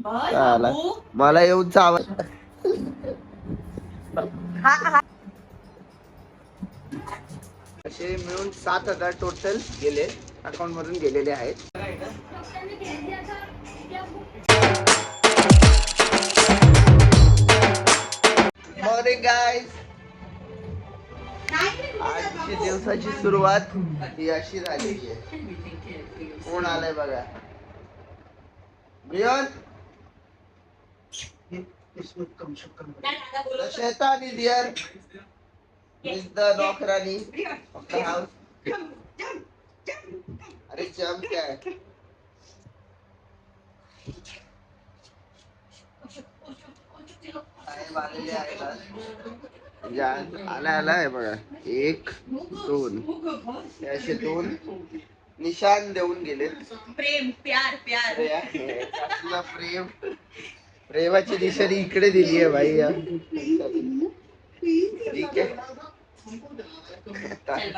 मला येऊन आवाज. असे मिळून 7,000 टोटल गेले, अकाउंट मधून गेलेले आहेत. Morning guys. आजची दिवसाची सुरुवात ही अशी झालेली आहे. कोण आलंय बघा. बियॉन शैतानी डियर इज द नौकरानी ऑफ द हाउस. अरे जम क्या है. आलाय बघा. 1 2 असे 2 निशान देऊन गेले. प्रेम प्यार प्यार प्रेम प्रेमाची निशाणी इकडे दिली आहे भाई. ठीक आहे.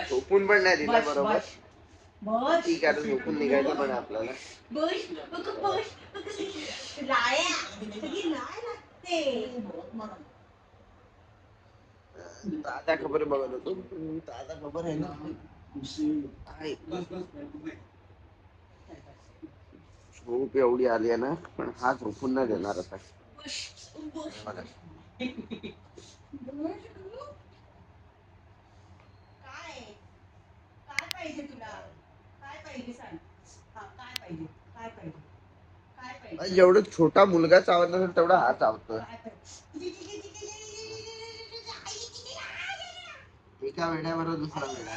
झोपून पण नाही दिला बरोबर. ठीक आहे, झोपून निघायचं पण आपल्याला. ताजा खबर बघत होतो. ताजा खबर आहे ना. झोप एवढी आली आहे ना, पण हा झोपून नाही देणार आता. जेवढं छोटा मुलगा चावत नसेल तेवढा हा चावतो. एका वेड्यावर दुसरा वेडा.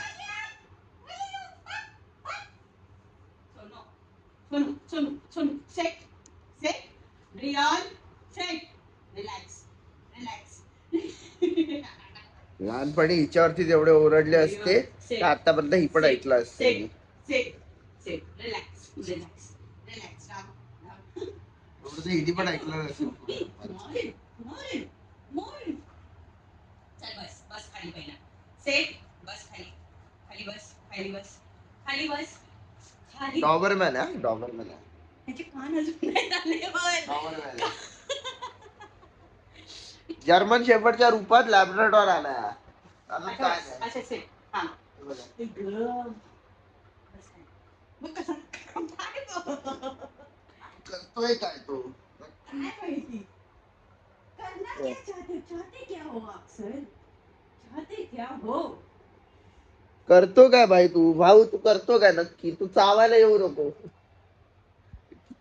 लहानपणी हिच्यावरती जेवढे ओरडले असते तर आतापर्यंत ही पण ऐकलं असते. हिने पण ऐकलं नसेल. डॉबरमॅन आहे. डॉबरमॅन आहे. जर्मन शेफर्डच्या रूपात लॅब्राडॉर आला. करतोय काय तो. करतो काय भाई तू. भाऊ तू करतो काय नक्की. तू चावायला येऊ नको.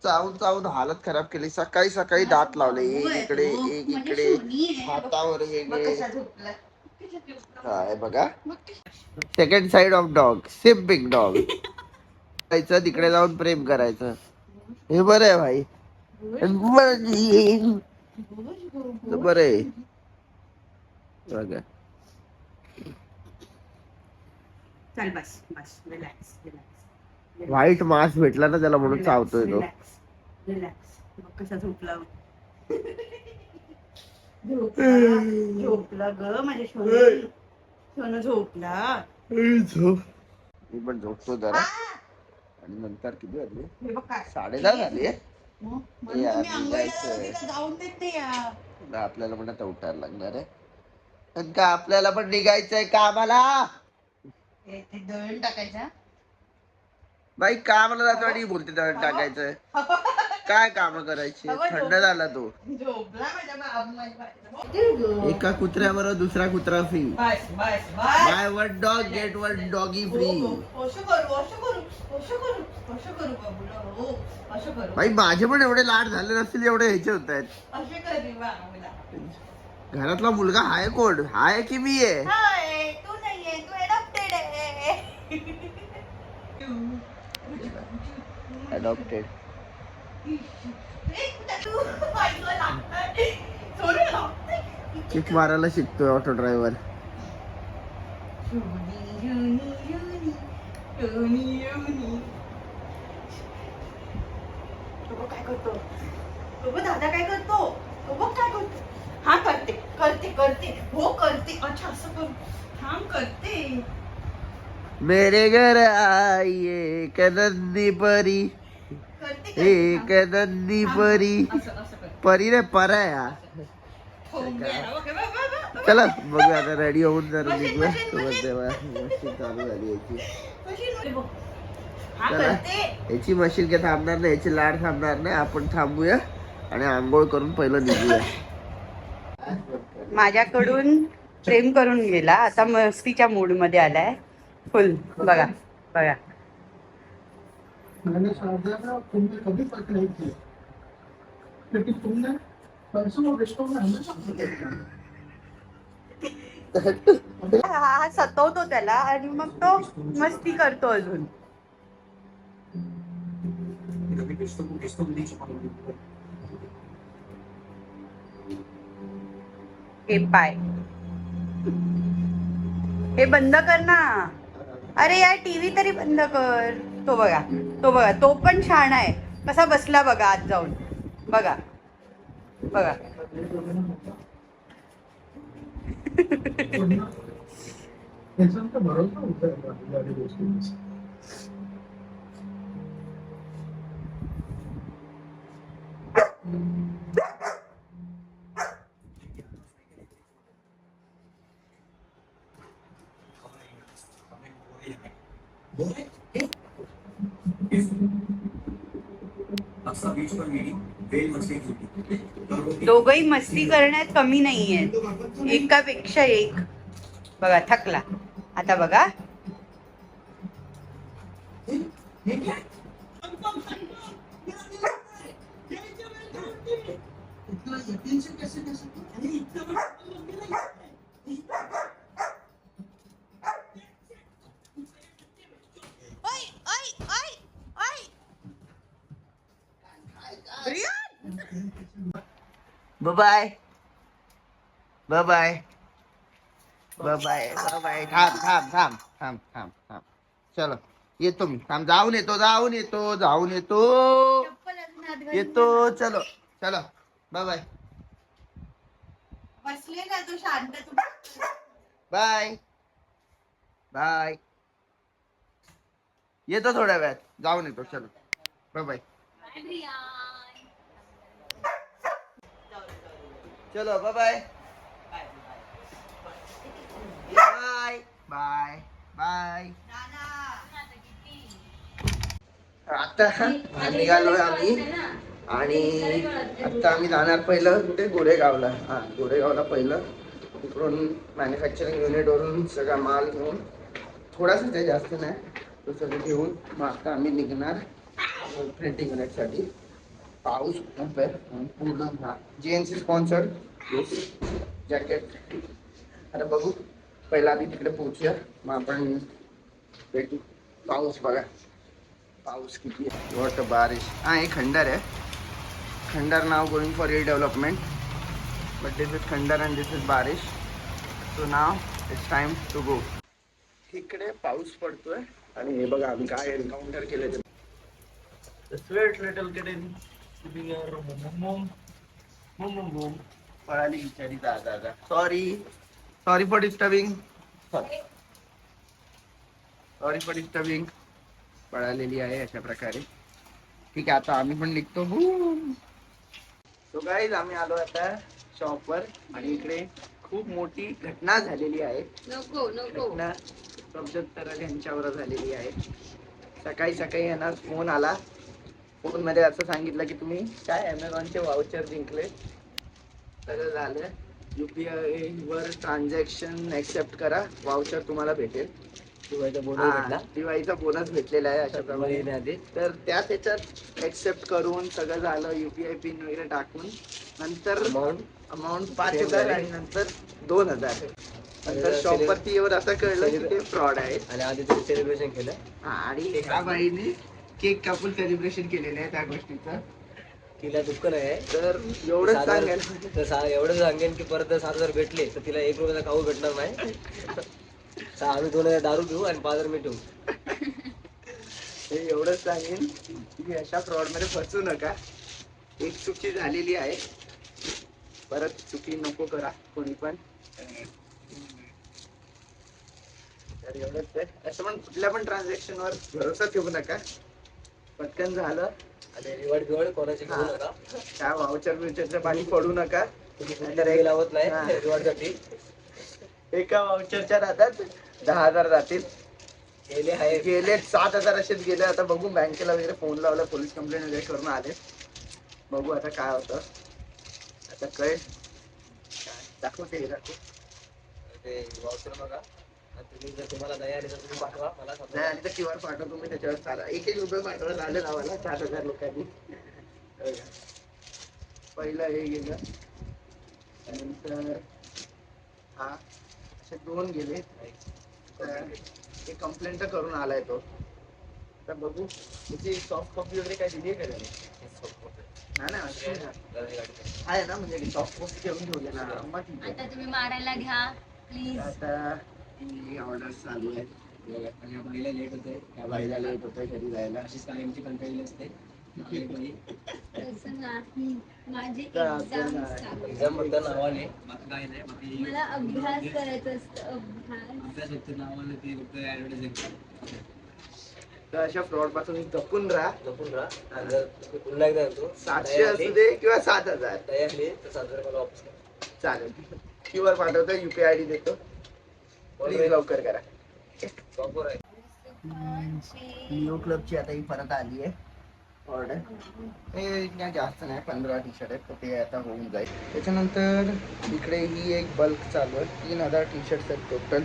चावून चावून हालत खराब केली. सकाळी सकाळी दात लावले. एक इकडे एक इकडे, हातावर वेगळे. काय बघा. Second side of dog. Simping dog. तिकडे जाऊन प्रेम करायचं. हे बरं आहे भाई. बरं आहे बघा. चल बस बस रिलॅक्स रिलॅक्स. व्हाईट मास्क भेटला ना त्याला म्हणून चावतोय तो. रिलॅक्स. मग कसा झोपला. झोपला ग माझ्या सोनं झोपला. मी पण झोपतो जरा. आणि नंतर किती वाजले. 10:30 झाली. आपल्याला पण आता उठायला लागणार आहे. पण का आपल्याला पण निघायचंय कामाला. दळण टाकायचा बाई. कामाला जातो आणि बोलते दळण टाकायचं. काय काम करायची. थंड झाला तो. एका कुत्र्यावर दुसरा कुत्रा free. By one dog get one doggy free. बाई माझे पण एवढे लाड झाले नसतील एवढे ह्याचे होत आहेत. घरातला मुलगा हाय कोण. हाय की मी आहे. तू नाहीये. तू अडॉप्टेड आहे. अडॉप्टेड. किक मारायला शिकतोय ऑटो ड्रायव्हर. काय करतो दादा. काय करतो काय करतो. हा करते करते करते. हो करते. अच्छा असं करू. थांब करते. मेरे घर आइए कनंदी परी. करते करते. एक नंदी परी असं असं कर. परी रे परा या ठोंग्याला. ओके, बघ, बघ, बघ. चला बघूया आता रेडी होऊन जर मशीन, निघूया मशीन, सोबत मशीन. तेव्हा मशीन चालू झाली याची मशीन बघ. हा चला करते. याची मशीन काय थांबणार नाही याची लाड थांबणार नाही आपण थांबूया आणि आंघोळ करून पहिलं निघूया माझ्याकडून प्रेम करून गेला आता मस्तीच्या मूड मध्ये आलाय फुल. बघा बघा. मैंने शादी में तुमने कभी फर्क नहीं किया लेकिन तुमने पैसों और रिश्तों में हमेशा फर्क किया। हा सतवतो त्याला आणि मग तो मस्ती करतो अजून. हे पाय हे बंद कर ना. अरे यार टीव्ही तरी बंद कर. तो बघा तो बघा तो पण छान आहे कसा बसला बघा आत जाऊन. बघा बघा. इंसान का भरोसा होता है बाकी दोस्तों में से। दोघही मस्ती करण्यात कमी नाहीये एकापेक्षा एक. बघा थकला आता बघा. इतना यकीन से कैसे कह सकते bye bye bye bye bye थांब थांब थांब थांब थांब थांब चलो येतो मी थांब जाऊन येतो जाऊन येतो जाऊन येतो येतो चलो चलो बाय बाय बसले ना तो शांत. बाय बाय येतो थोड्या वेळात जाऊन येतो चलो बाय बाय चलो bye bye bye bye bye आता निघालोय आम्ही आणि आता आम्ही जाणार पहिलं कुठे गोरेगावला. हा गोरेगावला पहिलं तिकडून मॅन्युफॅक्चरिंग युनिटवरून सगळा माल घेऊन थोडासा ते जास्त नाही तो सगळं घेऊन मग आता आम्ही निघणार प्रिंटिंग युनिटसाठी. पाऊस खूप आहे पूर्ण GNC स्पॉन्सर्ड जॅकेट. आता बघू पहिला आधी तिकडे पोहोचूया मग आपण भेटू. पाऊस बघा पाऊस किती आहे. वॉट बारिश. हा हे खंडर आहे. खंडर now going for redevelopment but this is खंडर अँड दिस इज बारिश. So now it's time to go. इकडे पाऊस पडतोय आणि हे बघा आम्ही काय एन्काउंटर केले ते. The sweet little kitten sitting here, boom, boom, boom, boom. पळाली बिचारी दादा. Sorry for disturbing. Sorry for disturbing. पळालेली आहे अशा प्रकारे. ठीक आहे आता आम्ही पण निघतो. सो गाईज आम्ही आलो आता शॉपवर आणि इकडे खूप मोठी घटना झालेली आहे. घटना प्रभजोत तरड यांच्यावर झालेली आहे. सकाळी सकाळी यांना फोन आला. फोन मध्ये असं सांगितलं की तुम्ही काय अमेझॉनचे वाउचर जिंकले. सगळं झालं. UPI वर ट्रान्झॅक्शन ऍक्सेप्ट करा वाउचर तुम्हाला भेटेल. दिवाळीचा बोनस भेटलेला आहे अशा प्रमाणे. तर त्याच्यात ऍक्सेप्ट करून सगळं झालं. UPI पिन वगैरे टाकून नंतर अमाऊंट 5,000 आणि नंतर 2,000. नंतर शॉपवरती येऊन असं कळलं की ते फ्रॉड आहे. आणि आधी तुम्ही सेलिब्रेशन केलं. आणि एका बाईने केक कापून सेलिब्रेशन केलेलं आहे त्या गोष्टीचं. तिला दुःख नाही तर एवढंच सांगेल. एवढं सांगेन की परत 7,000 भेटले तर तिला 1 रुपयाचा खाऊ भेटणार नाही. आम्ही 2,000 दारू घेऊ आणि 5,000 मी ठेवू. हे एवढंच सांगेन की अशा फ्रॉड मध्ये फसू नका. एक चुकी झालेली आहे परत चुकी नको करा कोणी पण. तर एवढंच आहे. असं पण कुठल्या पण ट्रान्झॅक्शन वर भरोसा ठेवू नका. पटकन झालं आणि रिवॉर्ड कोणाची घेऊ नका. काय वाउचर बिवचरच्या पाणी पडू नका. तुम्ही कुठे लावत नाही रिवॉर्डसाठी. एका वाउचरच्या राहतात 10,000 जातील. गेले 7,000 असेच गेले. आता बघू बँकेला वगैरे फोन लावला, पोलीस कंप्लेंट वगैरे करून आले. बघू आता काय होतं. आता कळेल. दाखवते ते वाउचर बघा. तुम्ही जर तुम्हाला दया आली तर तुम्ही पाठवा मला. नाही आणि तर QR पाठवतो मी त्याच्यावर चाला. 1-1 रुपये पाठवायला आले लावायला 7,000 लोकांनी. पहिलं हे गेलं, त्यानंतर हा असे 2 गेले. ते कंप्लेंट करून आलाय तो. आता बघू त्याची सॉफ्ट कॉपी वगैरे काय दिली आहे का त्याने? नाही आहे ना, म्हणजे सॉफ्ट कॉपी घेऊन ठेवले ना. मग ठीक आहे. आता तुम्ही मारायला घ्या प्लीज. आता ऑर्डर चालू आहे. या बाईला लेट होतंय. त्या बाईला लेट होतंय घरी जायला. अशीच कायमची कंटाळली असते. तसं नाही, माझी तर एक्झाम आपल्याला चालू आहे. एक्झाम फक्त नावाने बाकी काय नाही. बाकी मला अभ्यास करायचा असतो. अभ्यास अभ्यास फक्त नावाने ते फक्त ऍडव्हर्टाईज. तर अशा फ्रॉड पासून जपून राहा. जपून राहा. आणि जर तुम्ही पुन्हा एकदा येतो 700 असू दे किंवा 7,000 तयार आली तर 7,000 मला वापस करा. चालेल. QR पाठवतो, UPI ID देतो. प्लीज लवकर करा. शॉपवर आहे. लिओ क्लबची आता ही परत आली आहे ऑर्डर. हे काय जास्त नाही, 15 टी-शर्ट आहेत, तर ते आता होऊन जाईल. त्याच्यानंतर इकडे ही एक बल्क चालू आहे. 3,000 टी-शर्ट्स आहेत टोटल.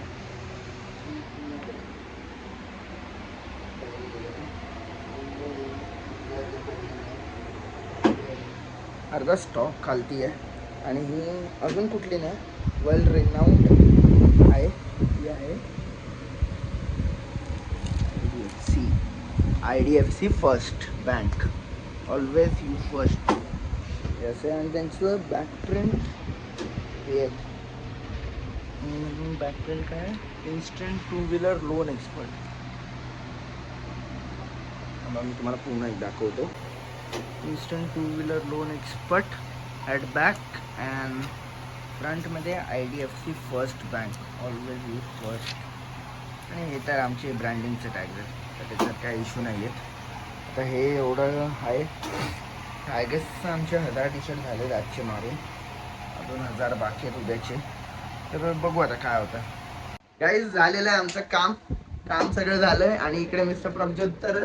अर्धा स्टॉक खालती आहे. आणि ही अजून कुठली नाही, वेल रिनाऊंड आहे. ही आहे IDFC first bank. Always you first. असे आणि त्यांचं बॅक प्रिंट हे बॅक प्रिंट काय, इन्स्टंट 2 व्हीलर लोन एक्सपर्ट. मी तुम्हाला पुन्हा एक दाखवतो. Instant 2 wheeler loan expert at back and फ्रंटमध्ये IDFC first bank. Always you first. आणि हे तर आमचे ब्रँडिंगचे टॅग आहेत, तर त्याच्यात काही इश्यू नाही आहेत. आता हे एवढं आहे. आय गेस आमचे 1,000 टी-शर्ट झाले आजचे मारून. अजून 1,000 बाकी आहेत उद्याचे. तर बघू आता काय होतं. काहीच झालेलं आहे आमचं काम सगळं झालंय. आणि इकडे मिस्टर प्रभज्योत तर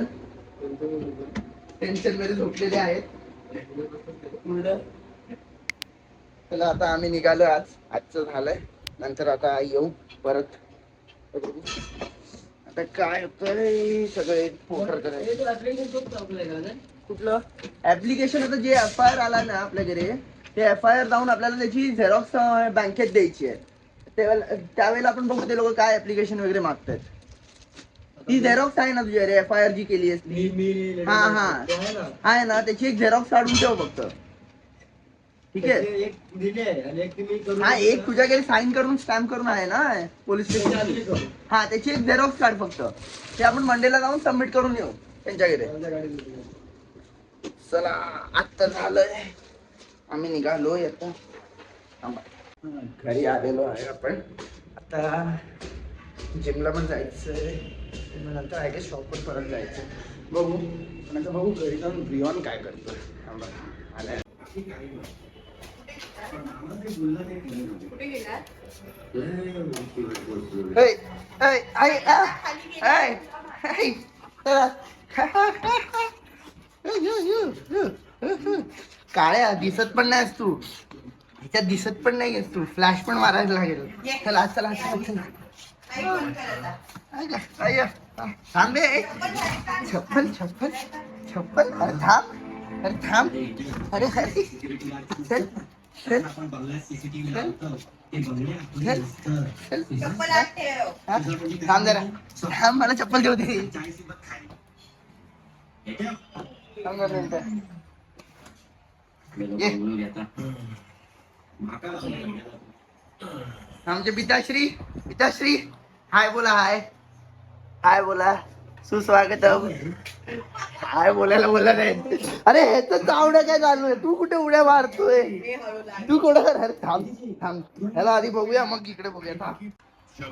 टेन्शन मध्ये झोपलेले आहेत. चला आता आम्ही निघालो. आजचं झालंय. नंतर आता येऊ परत. आता काय होतंय सगळे पोर्टर करायचं. कुठलं ऍप्लिकेशन? आता जे FIR आला ना आपल्याकडे, ते FIR जाऊन आपल्याला त्याची झेरॉक्स बँकेत द्यायची आहे. त्यावेळेला आपण बघू ते लोक काय ऍप्लिकेशन वगैरे मागतात. ती झेरॉक्स आहे ना तुझ्या रे, FIR जी केली असती? हा आहे ना, त्याची एक झेरॉक्स काढून ठेव फक्त. ठीक आहे. हा, एक तुझ्याकडे साईन करून स्टॅम्प करून आहे ना पोलीस स्टेशन. हा, त्याची एक झेरॉक्स काढ फक्त. ते आपण मंडेला जाऊन सबमिट करून येऊ त्यांच्याकडे. चला आता झालंय, आम्ही निघालोय. आता घरी आलेलो आहे आपण. आता जिमला पण जायचंय. नंतर आहे का शॉपवर परत जायचं. बघू. नंतर बघू घरी जाऊन ब्रियॉन काय करतो. आलाय. कुठे गेलात? काळ्या दिसत पण नाहीस तू. ह्याच्यात दिसत पण नाहीयेस तू. फ्लॅश पण मारायला लागेल. चला चला थांब रे. छप्पन. अरे थांब. अरे चल. थांब जरा. थांब, मला चप्पल देऊ दे. थांब जरा. आमचे पिताश्री हाय बोला सुस्वागत. हाय बोलायला बोला नाही. अरे हे तर चावड्या काय चालू आहे. तू कुठे उड्या मारतोय? तू कुठं? अरे थांब ह्याला आधी बघूया मग इकडे बघूया. शादी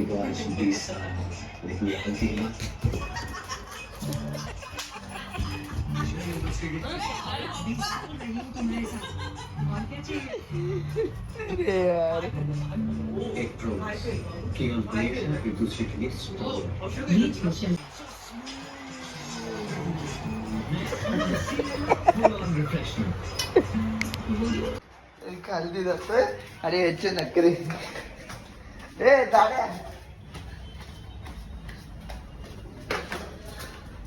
को आज 20 साल, लेकिन ये हल्दी मत। अरे यार एक प्रॉमिस कि हम हमेशा एक दूसरे के लिए स्ट्रॉन्ग खाली जातोय आणि याचे नकरे ए दाड्या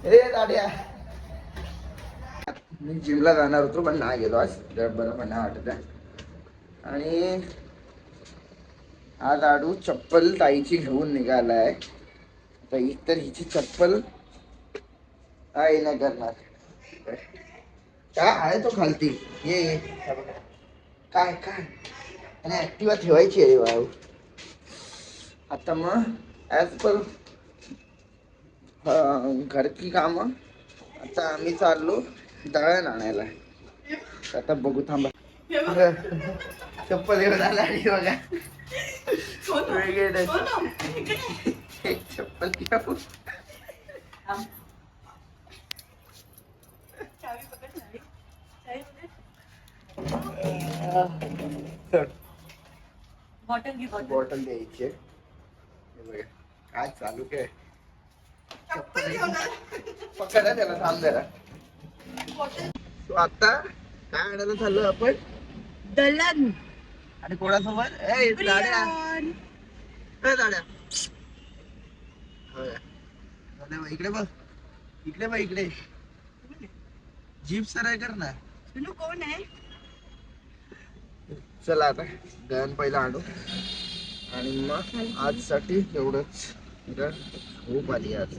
ए दाड्या मी जिमला जाणार होतो पण नाही गेलो आज बरं पण नाही वाटत आहे. आणि आज आडू चप्पल ताईची घेऊन निघालाय. आता एक तर हिची चप्पल काय नाही करणार. काय आहे तो खालती ये काय काय आणि ऍक्टिवा ठेवायची आहे भाऊ. आता मग ॲज पर घरची कामं आता आम्ही चाललो दळण आणायला. आता बघू थांबा. चप्पल घेऊन आला आणि बघा वेगळे चप्पल घेऊ. बॉटल द्यायची आहे. हे बघा काय चालू काय पकडा त्याला थांब जरा. So, आता काय आणायला चाललो आपण दलन आणि कोणासोबत ए दाड्या ए दाड्या इकडे बघ इकडे बघ इकडे जीप सराय कर ना. कोण आहे? चला आता दळण पहिला आणू आणि मग आजसाठी एवढंच. खूप आली आज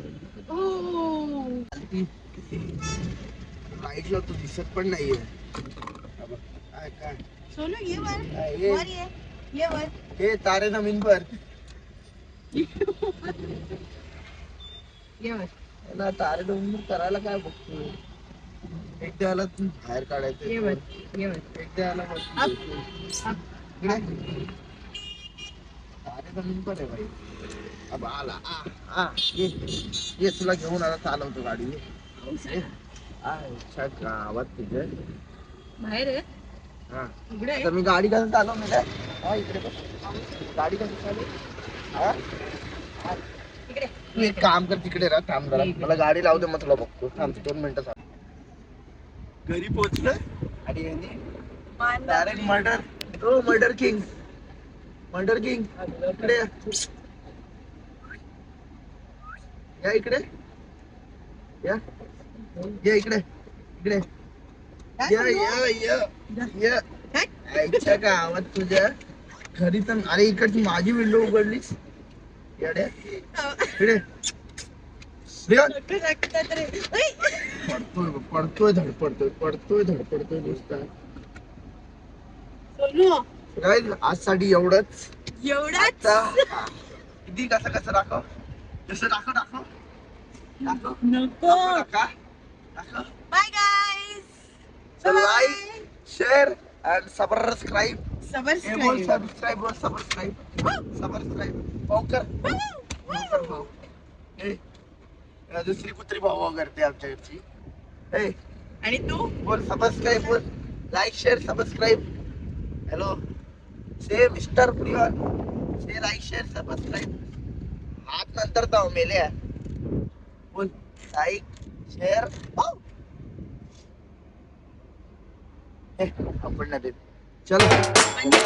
लाईटला तू दिसत पण नाहीये. काय काय सोनू ये वर काय हे? वर ये वर. हे तारे जमीन पर ये वर. ना तारे जमीन पर करायला काय बघतो. एक द्यायला तू बाहेर काढायचं ये वर ये वर. एक द्यायला तारे जमीन पर आहे भाई. अब आला ये तुला घेऊन आला चालवतो गाडी. अच्छा गावात तुझे बाहेर आहे हा इकडे आहे. तर मी गाडी कसं चालवली काय हा इकडे बघ. गाडी कसं चालू हा इकडे. तू एक काम कर तिकडे राहा थांब जरा. मला गाडी लावू दे मग तुला बघतो. थांब 2 मिनिटं थांब. घरी पोहोचलं आणि यांनी डायरेक्ट मर्डर ओ मर्डर किंग इकडे या इकडे या इकडे या आईच्या गावात तुझ्या घरी तर. अरे इकडची माझी विंडो उघडलीस येड्या. इकडे पडतोय धडपडतोय नुसता. काय आजसाठी एवढंच. आता किती कसं दाखव जसं दाखव नको. Bye guys. Like share and subscribe. Subscribe. दुसरी कुत्री भाऊ करते आमच्या घरची. आणि तू बोल सबस्क्राईब बोल. Like share subscribe. Hello say mister Priyan say like share subscribe. हात नंतर जाऊ मेले बोल. लाईक शेअर आपण ना देत चलो. म्हणजे